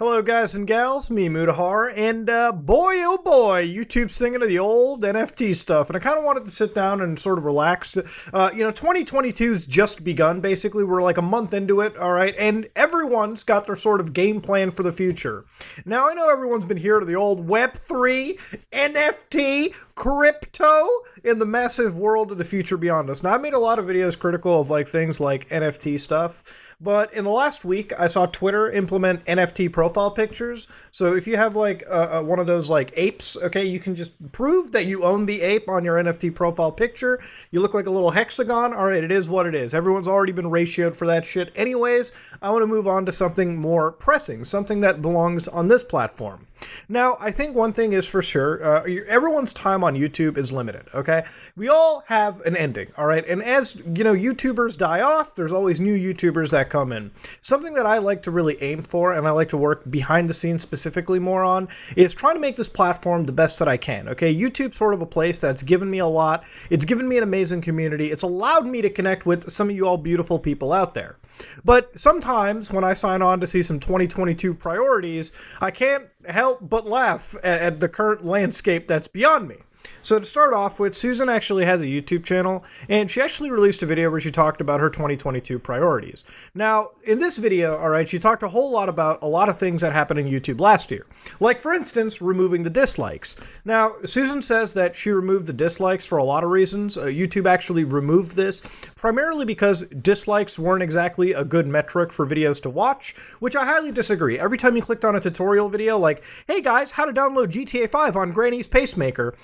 Hello guys and gals, me Mudahar, and boy oh boy, YouTube's thinking of the old NFT stuff, and I kind of wanted to sit down and sort of relax. 2022's just begun, basically. We're like a month into it, alright, and everyone's got their sort of game plan for the future. Now, I know everyone's been here to the old Web3, NFT, crypto, in the massive world of the future beyond us. Now, I made a lot of videos critical of like things like NFT stuff, but in the last week, I saw Twitter implement NFT profile pictures. So if you have like one of those like apes, okay, you can just prove that you own the ape on your NFT profile picture. You look like a little hexagon. All right, it is what it is. Everyone's already been ratioed for that shit. Anyways, I want to move on to something more pressing, something that belongs on this platform. Now, I think one thing is for sure, everyone's time on YouTube is limited, okay? We all have an ending, all right? And as, YouTubers die off, there's always new YouTubers that come in. Something that I like to really aim for, and I like to work behind the scenes specifically more on, is trying to make this platform the best that I can, okay? YouTube's sort of a place that's given me a lot. It's given me an amazing community. It's allowed me to connect with some of you all beautiful people out there. But sometimes when I sign on to see some 2022 priorities, I can't help but laugh at the current landscape that's beyond me. So to start off with, Susan actually has a YouTube channel, and she actually released a video where she talked about her 2022 priorities. Now, in this video, alright, she talked a whole lot about a lot of things that happened in YouTube last year. Like, for instance, removing the dislikes. Now, Susan says that she removed the dislikes for a lot of reasons. YouTube actually removed this, primarily because dislikes weren't exactly a good metric for videos to watch, which I highly disagree. Every time you clicked on a tutorial video like, hey guys, how to download GTA 5 on Granny's Pacemaker,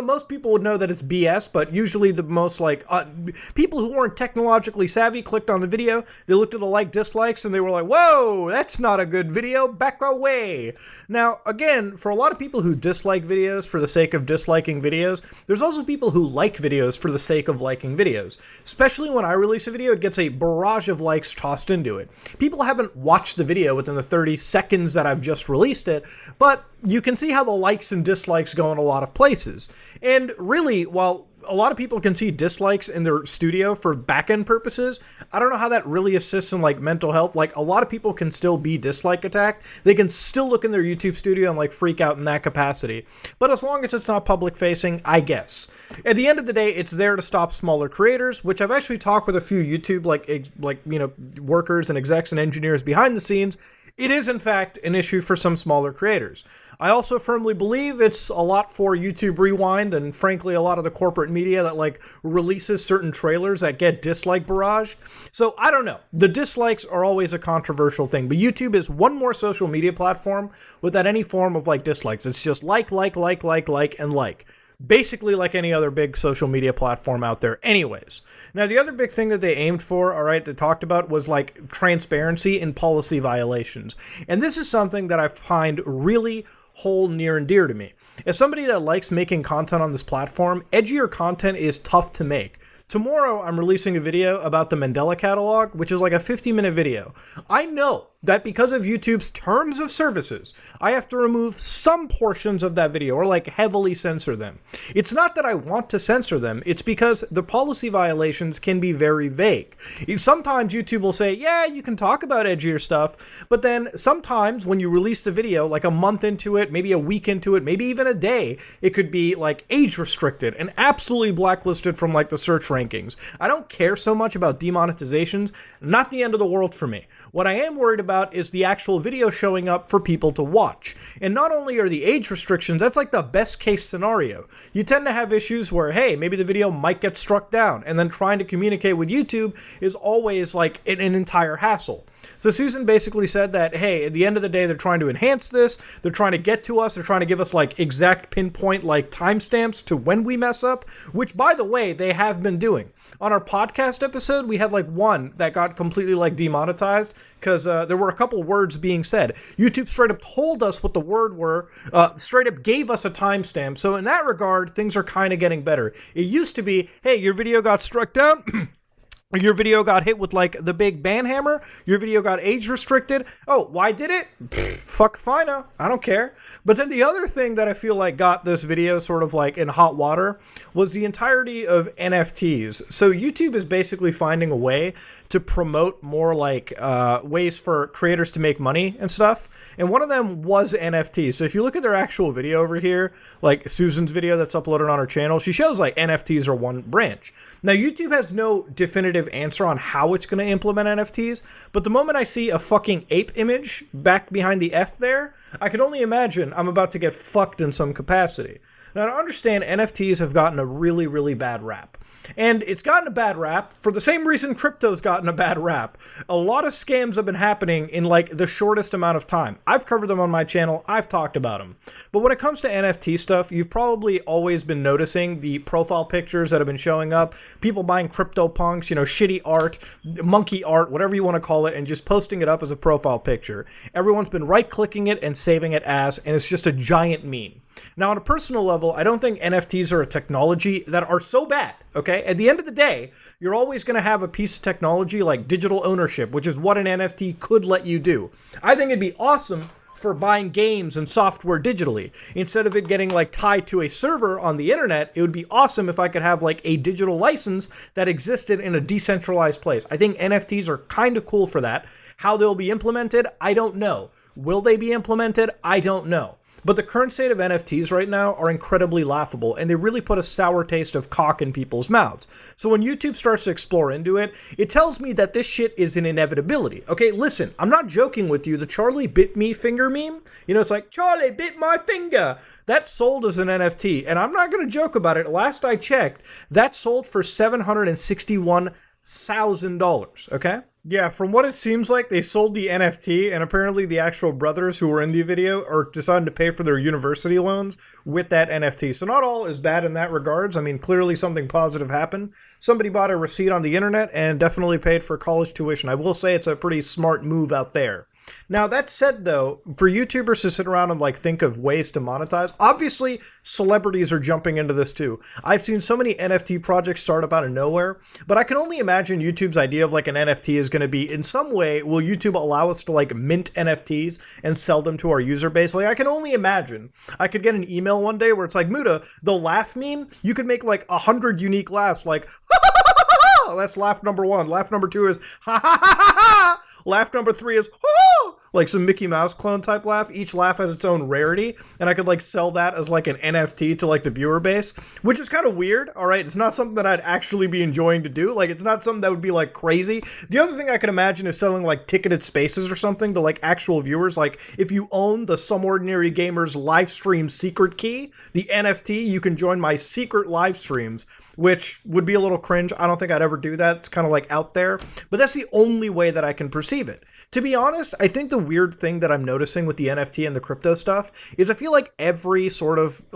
most people would know that it's BS, but usually the most people who weren't technologically savvy clicked on the video, they looked at the dislikes, and they were like, whoa, that's not a good video, back away. Now, again, for a lot of people who dislike videos for the sake of disliking videos, there's also people who like videos for the sake of liking videos. Especially when I release a video, it gets a barrage of likes tossed into it. People haven't watched the video within the 30 seconds that I've just released it, but you can see how the likes and dislikes go in a lot of places. And really, while a lot of people can see dislikes in their studio for back-end purposes, I don't know how that really assists in mental health. A lot of people can still be dislike attacked. They can still look in their YouTube studio and freak out in that capacity. But as long as it's not public facing, I guess. At the end of the day, it's there to stop smaller creators, which I've actually talked with a few YouTube workers and execs and engineers behind the scenes. It is, in fact, an issue for some smaller creators. I also firmly believe it's a lot for YouTube Rewind and, frankly, a lot of the corporate media that, releases certain trailers that get dislike barraged. So, I don't know. The dislikes are always a controversial thing, but YouTube is one more social media platform without any form of, dislikes. It's just like, and like. Basically like any other big social media platform out there anyways. Now, the other big thing that they aimed for, alright, they talked about was transparency in policy violations. And this is something that I find really hold near and dear to me. As somebody that likes making content on this platform, edgier content is tough to make. Tomorrow, I'm releasing a video about the Mandela Catalog, which is a 50-minute video. I know that because of YouTube's terms of services, I have to remove some portions of that video or heavily censor them. It's not that I want to censor them, it's because the policy violations can be very vague. Sometimes YouTube will say, yeah, you can talk about edgier stuff, but then sometimes when you release the video, a month into it, maybe a week into it, maybe even a day, it could be age restricted and absolutely blacklisted from the search rankings. I don't care so much about demonetizations, not the end of the world for me. What I am worried about is the actual video showing up for people to watch. And not only are the age restrictions, that's the best case scenario. You tend to have issues where, hey, maybe the video might get struck down, and then trying to communicate with YouTube is always an entire hassle. So Susan basically said that, hey, at the end of the day, they're trying to enhance this, they're trying to get to us, they're trying to give us exact pinpoint timestamps to when we mess up, which by the way, they have been doing. On our podcast episode, we had one that got completely demonetized because there were a couple words being said. YouTube straight up told us what the word were, straight up gave us a timestamp. So in that regard, things are kind of getting better. It used to be, hey, your video got struck down. Your video got hit with the big ban hammer. Your video got age restricted. Oh, why did it? Fuck if I know. I don't care. But then the other thing that I feel got this video sort of in hot water was the entirety of NFTs. So YouTube is basically finding a way to promote more like ways for creators to make money and stuff. And one of them was NFTs. So if you look at their actual video over here, like Susan's video that's uploaded on her channel, she shows like NFTs are one branch. Now, YouTube has no definitive answer on how it's going to implement NFTs, but the moment I see a fucking ape image back behind the F there, I can only imagine I'm about to get fucked in some capacity. Now, to understand, NFTs have gotten a really, really bad rap. And it's gotten a bad rap for the same reason crypto's gotten a bad rap. A lot of scams have been happening in like the shortest amount of time. I've covered them on my channel. I've talked about them. But when it comes to NFT stuff, you've probably always been noticing the profile pictures that have been showing up. People buying CryptoPunks, shitty art, monkey art, whatever you want to call it, and just posting it up as a profile picture. Everyone's been right-clicking it and saving it as, and it's just a giant meme. Now, on a personal level, I don't think NFTs are a technology that are so bad, okay? At the end of the day, you're always going to have a piece of technology like digital ownership, which is what an NFT could let you do. I think it'd be awesome for buying games and software digitally. Instead of it getting like tied to a server on the internet, it would be awesome if I could have like a digital license that existed in a decentralized place. I think NFTs are kind of cool for that. How they'll be implemented, I don't know. Will they be implemented? I don't know. But the current state of NFTs right now are incredibly laughable, and they really put a sour taste of cock in people's mouths. So when YouTube starts to explore into it, it tells me that this shit is an inevitability. Okay, listen, I'm not joking with you. The Charlie bit me finger meme, it's like, Charlie bit my finger. That sold as an NFT, and I'm not going to joke about it. Last I checked, that sold for $761,000, okay? Yeah, from what it seems like, they sold the NFT, and apparently the actual brothers who were in the video are deciding to pay for their university loans with that NFT. So not all is bad in that regards. I mean, clearly something positive happened. Somebody bought a receipt on the internet and definitely paid for college tuition. I will say it's a pretty smart move out there. Now, that said, though, for YouTubers to sit around and like think of ways to monetize, obviously celebrities are jumping into this too. I've seen so many NFT projects start up out of nowhere, but I can only imagine YouTube's idea of like an NFT is going to be in some way, will YouTube allow us to like mint NFTs and sell them to our user base? Like, I can only imagine. I could get an email one day where it's like, Muda, the laugh meme, you could make like 100 unique laughs, like, that's laugh number 1. Laugh number 2 is ha ha ha ha ha. Laugh number 3 is oh, like some Mickey Mouse clone type laugh. Each laugh has its own rarity, and I could like sell that as like an NFT to like the viewer base, which is kind of weird. All right, it's not something that I'd actually be enjoying to do. Like, it's not something that would be like crazy. The other thing I could imagine is selling like ticketed spaces or something to like actual viewers. Like, if you own the Some Ordinary Gamer's live stream secret key, the NFT, you can join my secret live streams, which would be a little cringe. I don't think I'd ever do that. It's kind of like out there, but that's the only way that I can perceive it. To be honest, I think the weird thing that I'm noticing with the NFT and the crypto stuff is I feel like every sort of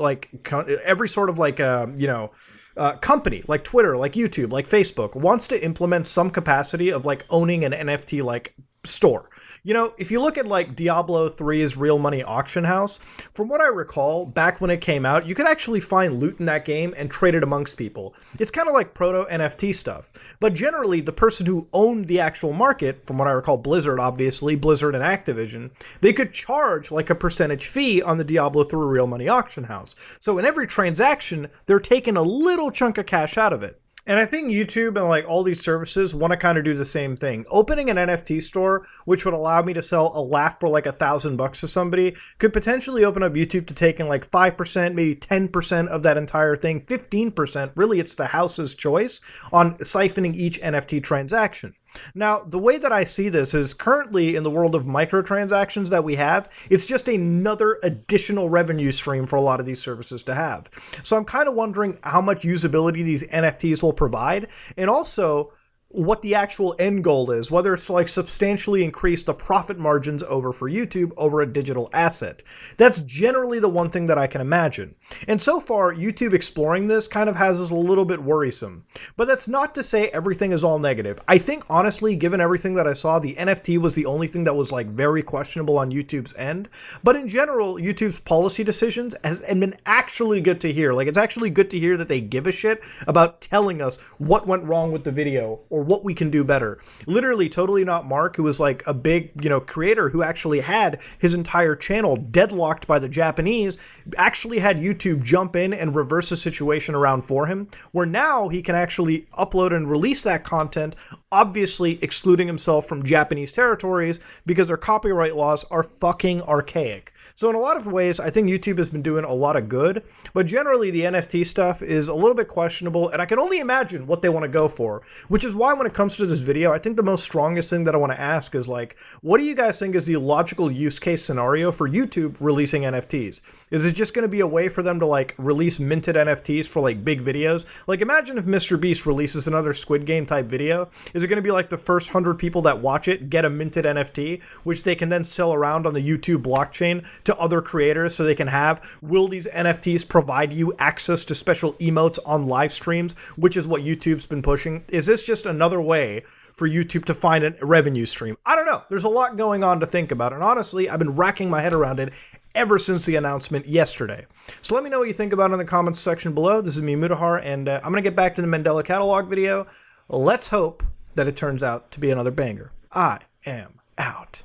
company, like Twitter, like YouTube, like Facebook, wants to implement some capacity of like owning an NFT like store. If you look at like Diablo 3's Real Money Auction House, from what I recall, back when it came out, you could actually find loot in that game and trade it amongst people. It's kind of like proto NFT stuff. But generally, the person who owned the actual market, from what I recall, Blizzard, obviously, Blizzard and Activision, they could charge like a percentage fee on the Diablo 3 Real Money Auction House. So in every transaction, they're taking a little chunk of cash out of it. And I think YouTube and like all these services want to kind of do the same thing. Opening an NFT store, which would allow me to sell a laugh for like $1,000 to somebody, could potentially open up YouTube to taking like 5%, maybe 10% of that entire thing, 15%. Really, it's the house's choice on siphoning each NFT transaction. Now, the way that I see this is currently in the world of microtransactions that we have, it's just another additional revenue stream for a lot of these services to have. So I'm kind of wondering how much usability these NFTs will provide, and also what the actual end goal is, whether it's to like substantially increase the profit margins over for YouTube over a digital asset. That's generally the one thing that I can imagine. And so far, YouTube exploring this kind of has us a little bit worrisome. But that's not to say everything is all negative. I think honestly, given everything that I saw, the NFT was the only thing that was like very questionable on YouTube's end. But in general, YouTube's policy decisions has been actually good to hear. Like, it's actually good to hear that they give a shit about telling us what went wrong with the video or what we can do better. Literally, Totally Not Mark, who was like a big, creator who actually had his entire channel deadlocked by the Japanese, actually had YouTube jump in and reverse the situation around for him, where now he can actually upload and release that content obviously excluding himself from Japanese territories because their copyright laws are fucking archaic. So in a lot of ways, I think YouTube has been doing a lot of good, but generally the NFT stuff is a little bit questionable, and I can only imagine what they want to go for, which is why when it comes to this video, I think the most strongest thing that I want to ask is like, what do you guys think is the logical use case scenario for YouTube releasing NFTs? Is it just going to be a way for them to like release minted NFTs for like big videos? Like imagine if Mr. Beast releases another Squid Game type video. Is it going to be like the first 100 people that watch it get a minted NFT, which they can then sell around on the YouTube blockchain to other creators so they can have? Will these NFTs provide you access to special emotes on live streams, which is what YouTube's been pushing? Is this just another way for YouTube to find a revenue stream? I don't know. There's a lot going on to think about, and honestly, I've been racking my head around it ever since the announcement yesterday. So let me know what you think about it in the comments section below. This is me, Mutahar, and I'm going to get back to the Mandela catalog video. Let's hope that it turns out to be another banger. I am out.